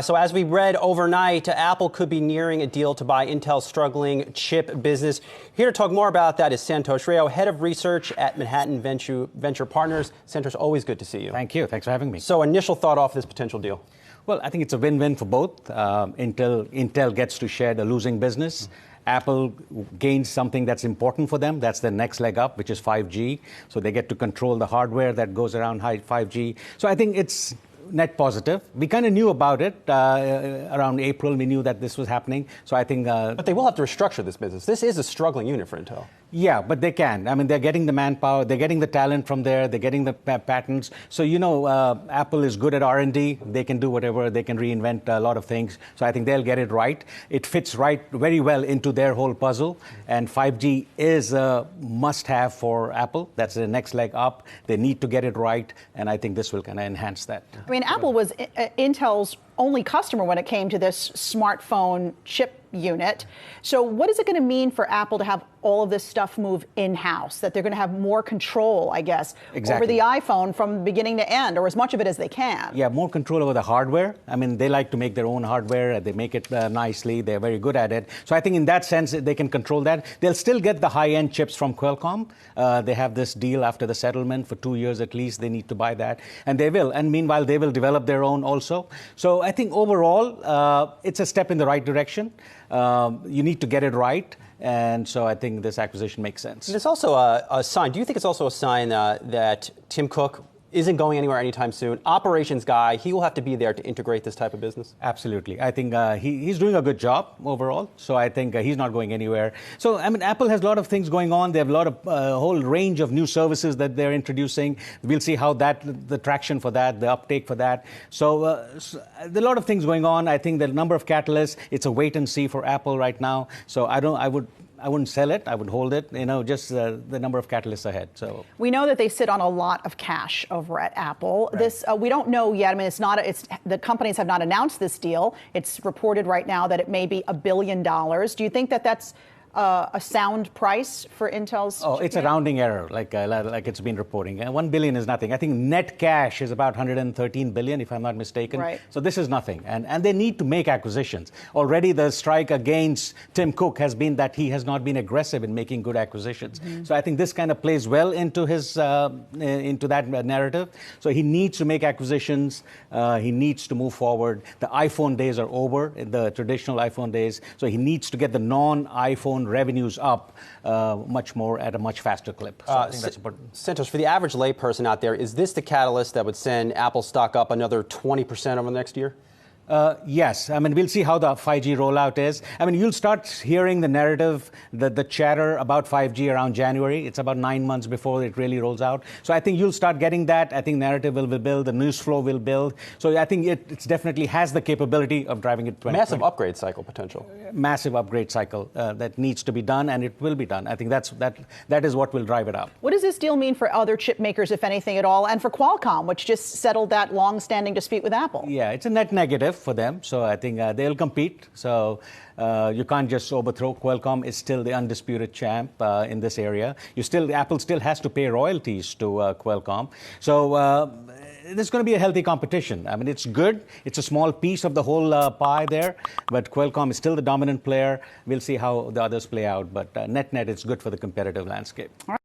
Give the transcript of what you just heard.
So as we read overnight, Apple could be nearing a deal to buy Intel's struggling chip business. Here to talk more about that is Santosh, head of research at Manhattan Venture Partners. Santosh, always good to see you. Thank you. Thanks for having me. So initial thought off this potential deal? Well, I think it's a win-win for both. Intel gets to share the losing business. Apple gains something that's important for them. That's the next leg up, which is 5G. So they get to control the hardware that goes around 5G. So I think it's net positive. We kind of knew about it around April. We knew that this was happening. So I think... but they will have to restructure this business. This is a struggling unit for Intel. Yeah, but they can. I mean, they're getting the manpower, they're getting the talent from there, they're getting the patents. So, Apple is good at R&D. They can do whatever. They can reinvent a lot of things. So I think they'll get it right. It fits very well into their whole puzzle. And 5G is a must-have for Apple. That's the next leg up. They need to get it right. And I think this will kind of enhance that. I mean, Apple was Intel's only customer when it came to this smartphone chip unit. So what is it going to mean for Apple to have all of this stuff move in-house, that they're going to have more control, I guess, over the iPhone from beginning to end, or as much of it as they can? Yeah, more control over the hardware. I mean, they like to make their own hardware. They make it nicely. They're very good at it. So I think in that sense, they can control that. They'll still get the high-end chips from Qualcomm. They have this deal after the settlement for 2 years at least. They need to buy that. And they will. And meanwhile, they will develop their own also. So I think overall, it's a step in the right direction. You need to get it right. And so I think this acquisition makes sense. It's also a sign. Do you think it's also a sign that Tim Cook isn't going anywhere anytime soon? Operations guy, he will have to be there to integrate this type of business? Absolutely. I think he's doing a good job overall. So I think he's not going anywhere. So, I mean, Apple has a lot of things going on. They have a lot of whole range of new services that they're introducing. We'll see how the traction for that, the uptake for that. So there are a lot of things going on. I think the number of catalysts, it's a wait and see for Apple right now. So I wouldn't sell it. I would hold it, just the number of catalysts ahead. So we know that they sit on a lot of cash over at Apple. Right. This we don't know yet. I mean, the companies have not announced this deal. It's reported right now that it may be $1 billion. Do you think that that's a sound price for Intel's? Oh, it's a rounding error, like it's been reporting. $1 billion is nothing. I think net cash is about $113 billion, if I'm not mistaken. Right. So this is nothing. And they need to make acquisitions. Already the strike against Tim Cook has been that he has not been aggressive in making good acquisitions. Mm-hmm. So I think this kind of plays well into his into that narrative. So he needs to make acquisitions. He needs to move forward. The iPhone days are over, the traditional iPhone days. So he needs to get the non-iPhone revenues up much more at a much faster clip. So I think that's important. Santosh, for the average layperson out there, is this the catalyst that would send Apple stock up another 20% over the next year? Yes. I mean, we'll see how the 5G rollout is. I mean, you'll start hearing the narrative, the chatter about 5G around January. It's about 9 months before it really rolls out. So I think you'll start getting that. I think narrative will build. The news flow will build. So I think it definitely has the capability of driving it 20. Massive upgrade cycle potential. Massive upgrade cycle that needs to be done, and it will be done. I think that is what will drive it up. What does this deal mean for other chip makers, if anything at all, and for Qualcomm, which just settled that long-standing dispute with Apple? Yeah, it's a net negative for them. So I think they'll compete. So you can't just overthrow. Qualcomm is still the undisputed champ in this area. Apple still has to pay royalties to Qualcomm. So there's going to be a healthy competition. I mean, it's good. It's a small piece of the whole pie there, but Qualcomm is still the dominant player. We'll see how the others play out. But net, it's good for the competitive landscape. All right.